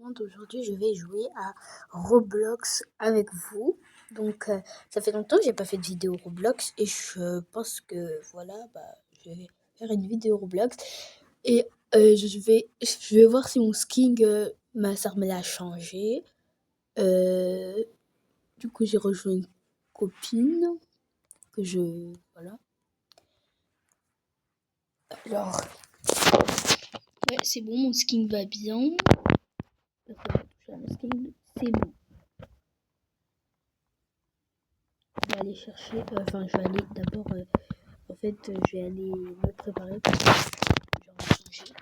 demande. Aujourd'hui, je vais jouer à Roblox avec vous. Donc, ça fait longtemps que j'ai pas fait de vidéo Roblox et je pense que voilà, je vais faire une vidéo Roblox et je vais voir si mon skin, ma sœur me l'a changé. Euh, du coup, j'ai rejoint une copine que voilà. Alors, ouais, c'est bon, mon skin va bien. C'est bon. Je vais aller chercher, je vais aller d'abord, je vais aller me préparer pour changer.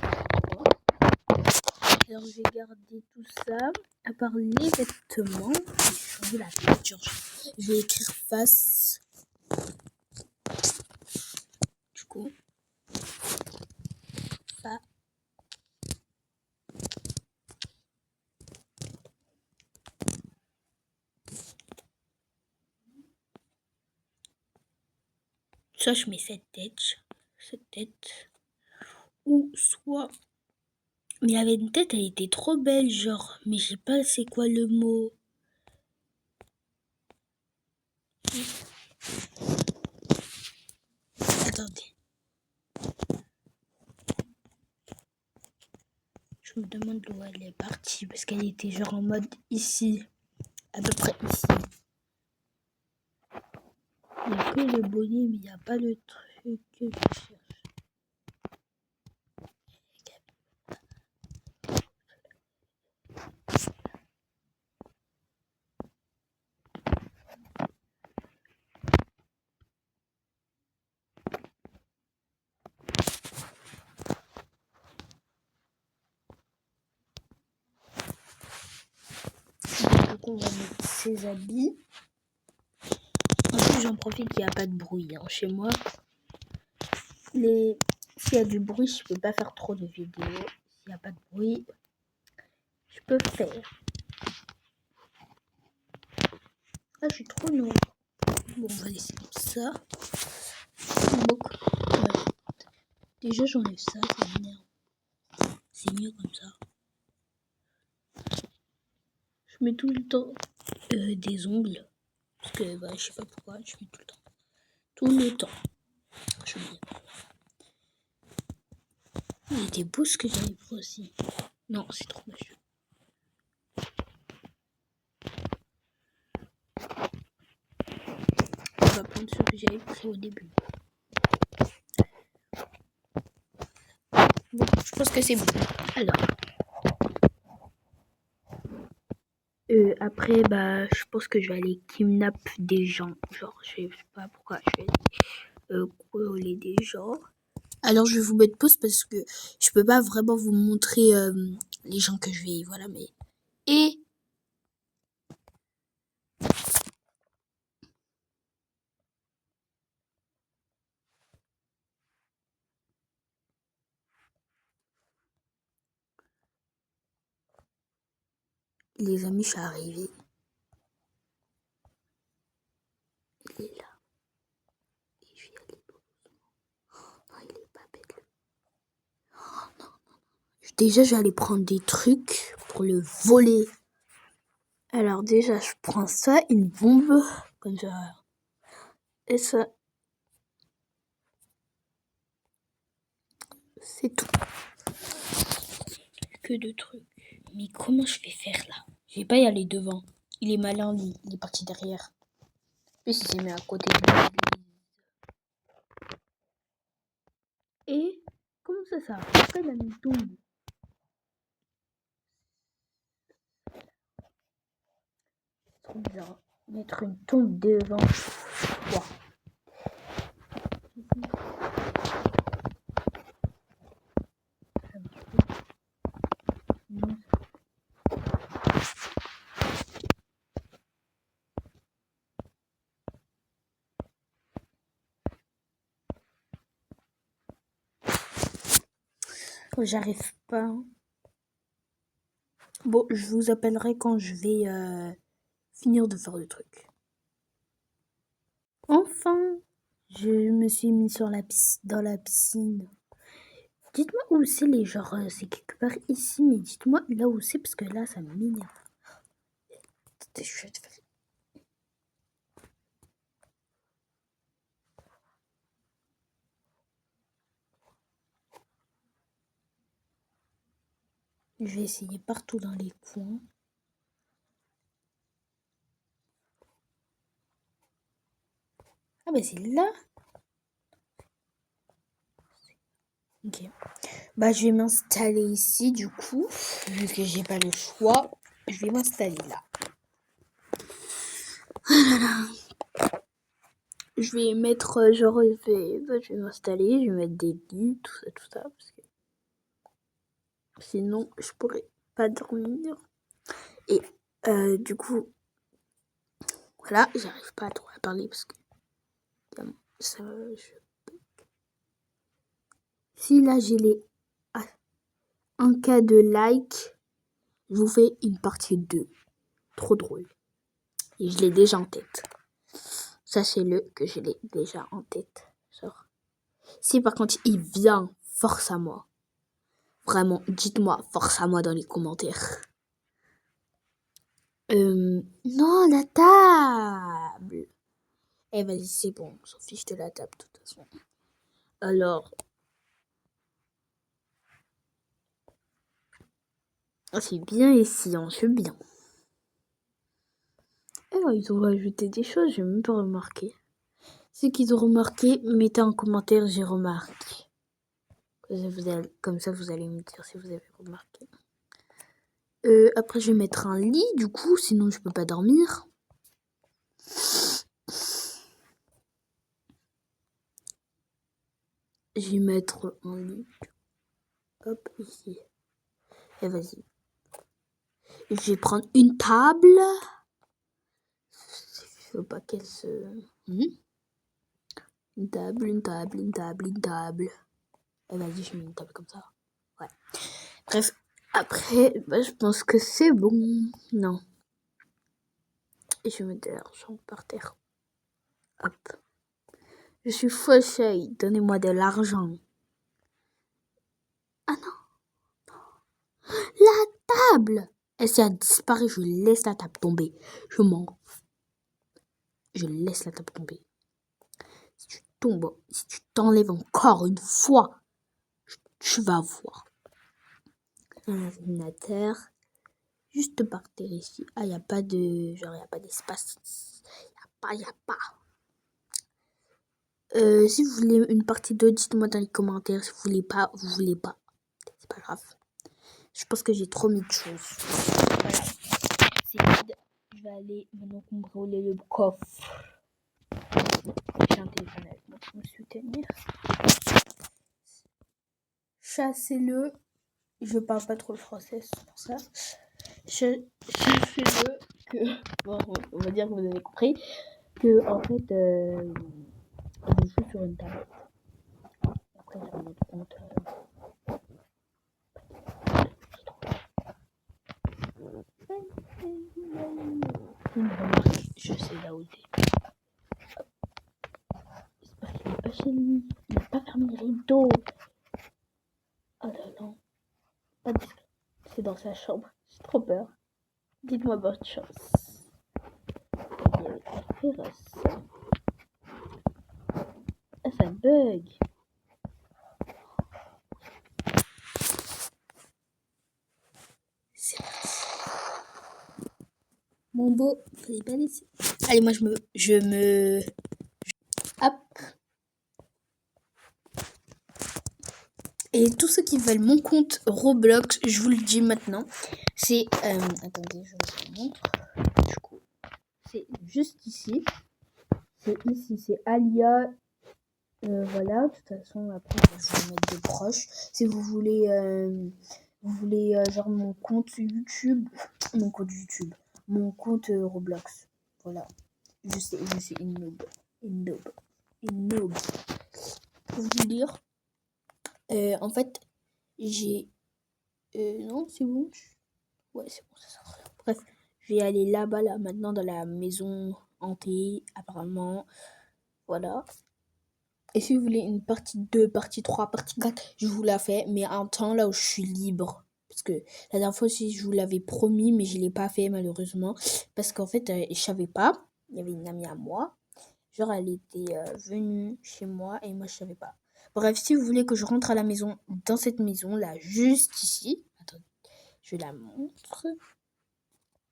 Alors, je vais garder tout ça, à part les vêtements. Je vais changer la peinture. Je vais écrire face. Du coup, ça. Soit je mets cette tête, ou soit. Mais il y avait une tête, elle était trop belle, genre, mais je sais pas c'est quoi le mot. Attendez. Je me demande où elle est partie, parce qu'elle était genre en mode ici, à peu près ici. Il n'y a que le bonnet, mais il n'y a pas le truc que je cherche. Du coup, on va mettre ses habits. En plus, j'en profite qu'il n'y a pas de bruit chez moi. S'il y a du bruit, je peux pas faire trop de vidéos. S'il n'y a pas de bruit, je peux faire. Ah, je suis trop noire. Bon, on va laisser comme ça. Donc, ouais. Déjà, j'enlève ça, ça m'énerve. C'est mieux comme ça. Je mets tout le temps des ongles. Parce que, je sais pas pourquoi, je mets tout le temps. Tout le temps. Je mets. Il était beau ce que j'avais pris aussi. Non, c'est trop moche. On va prendre ce que j'avais pris au début. Bon, je pense que c'est bon. Alors. Après, je pense que je vais aller kidnap des gens. Genre, je sais pas pourquoi je vais aller coller des gens. Alors, je vais vous mettre pause parce que je peux pas vraiment vous montrer les gens que je vais. Voilà, mais. Et. Les amis, je suis arrivée. Il est là. Et je vais aller. Non, il est pas bête. Oh, non. Déjà, je vais aller prendre des trucs pour le voler. Alors, déjà, je prends ça, une bombe. Comme ça. Et ça. C'est tout. Que de trucs. Mais comment je vais faire là? Je vais pas y aller devant. Il est malin, lui. Il est parti derrière. Et il s'est mis à côté de l'église. Et comment ça s'arrête? Pourquoi il a mis une tombe? C'est trop bizarre. Mettre une tombe devant. Wow. Non. J'arrive pas. Bon, je vous appellerai quand je vais finir de faire le truc. Enfin, je me suis mis dans la piscine. Dites-moi où c'est les genres, c'est quelque part ici, mais dites-moi là où c'est parce que là ça m'énerve. Attendez, je vais te faire. Je vais essayer partout dans les coins. Ah bah c'est là. Ok. Bah je vais m'installer ici du coup, vu que j'ai pas le choix. Je vais m'installer là. Je vais mettre genre je vais m'installer, je vais mettre des lits, tout ça, parce que sinon je pourrais pas dormir. Et du coup, voilà, j'arrive pas trop à parler parce que ça, si là j'ai les 1K de like, je vous fais une partie 2. Trop drôle. Et je l'ai déjà en tête. Sachez-le que je l'ai déjà en tête. Genre, si par contre il vient, force à moi. Vraiment, dites-moi, force à moi dans les commentaires. Non, la table. Eh vas-y, c'est bon, on s'en fiche de la table de toute façon. Alors, c'est bien ici, on se bien. Eh ouais, ils ont rajouté des choses, j'ai même pas remarqué. Ceux qui ont remarqué, mettez en commentaire, j'ai remarqué. Comme ça, vous allez me dire si vous avez remarqué. Après, je vais mettre un lit, du coup, sinon je peux pas dormir. Je vais mettre un lit. Hop, ici. Et vas-y. Je vais prendre une table. Il faut pas qu'elle se... Une table. Et vas-y, je mets une table comme ça. Ouais. Bref, après, bah, je pense que c'est bon. Non. Et je mets de l'argent par terre. Hop. Je suis faucheuse, donnez-moi de l'argent. Ah non. La table. Elle s'est disparu, je laisse la table tomber. Je m'en... Je laisse la table tomber. Si tu tombes, si tu t'enlèves encore une fois, tu vas voir. Un ordinateur. Juste par terre ici. Ah, il n'y a pas de... Genre, il n'y a pas d'espace. Il n'y a pas. Si vous voulez une partie 2, dites-moi dans les commentaires. Si vous voulez pas, vous voulez pas. C'est pas grave. Je pense que j'ai trop mis de choses. Voilà. C'est vide. Je vais aller maintenant contrôler le coffre. J'ai un téléphone avec moi pour me soutenir. Chassez-le. Je parle pas trop le français, c'est pour ça. Chassez-le que... Bon, on va dire que vous avez compris. Que, en fait, je joue sur une tablette. Après, sur notre compte... Une remarque, je sais là où il est. J'espère qu'il n'est pas chez lui. Il n'a pas fermé les rideaux. Oh là là. Pas discret. C'est dans sa chambre. J'ai trop peur. Dites-moi bonne chance. Il y avait la féroce. Ah, ça bug. C'est mon beau, fallait pas laisser. Allez, moi je me. Hop. Et tous ceux qui veulent mon compte Roblox, je vous le dis maintenant, c'est... attendez, je vous montre. Du coup, c'est juste ici. C'est ici, c'est Alia. Voilà, de toute façon, après, je vais vous mettre des proches. Si vous voulez, genre mon compte YouTube, mon compte Roblox. Voilà. Je sais une noob. Pour vous dire, en fait, j'ai... non, c'est bon. Ouais, c'est bon, ça sort. Bref, je vais aller là-bas, là, maintenant, dans la maison hantée, apparemment. Voilà. Et si vous voulez une partie 2, partie 3, partie 4, je vous la fais, mais un temps là où je suis libre. Parce que la dernière fois aussi, je vous l'avais promis, mais je ne l'ai pas fait malheureusement. Parce qu'en fait, je savais pas. Il y avait une amie à moi. Genre, elle était venue chez moi et moi, je savais pas. Bref, si vous voulez que je rentre à la maison, dans cette maison là, juste ici. Attends, je la montre.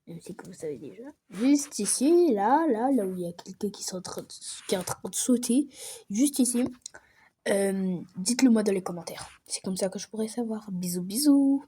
Même si que vous savez déjà. Juste ici, là où il y a quelqu'un qui est en train de sauter. Juste ici. Dites-le moi dans les commentaires. C'est comme ça que je pourrais savoir. Bisous, bisous.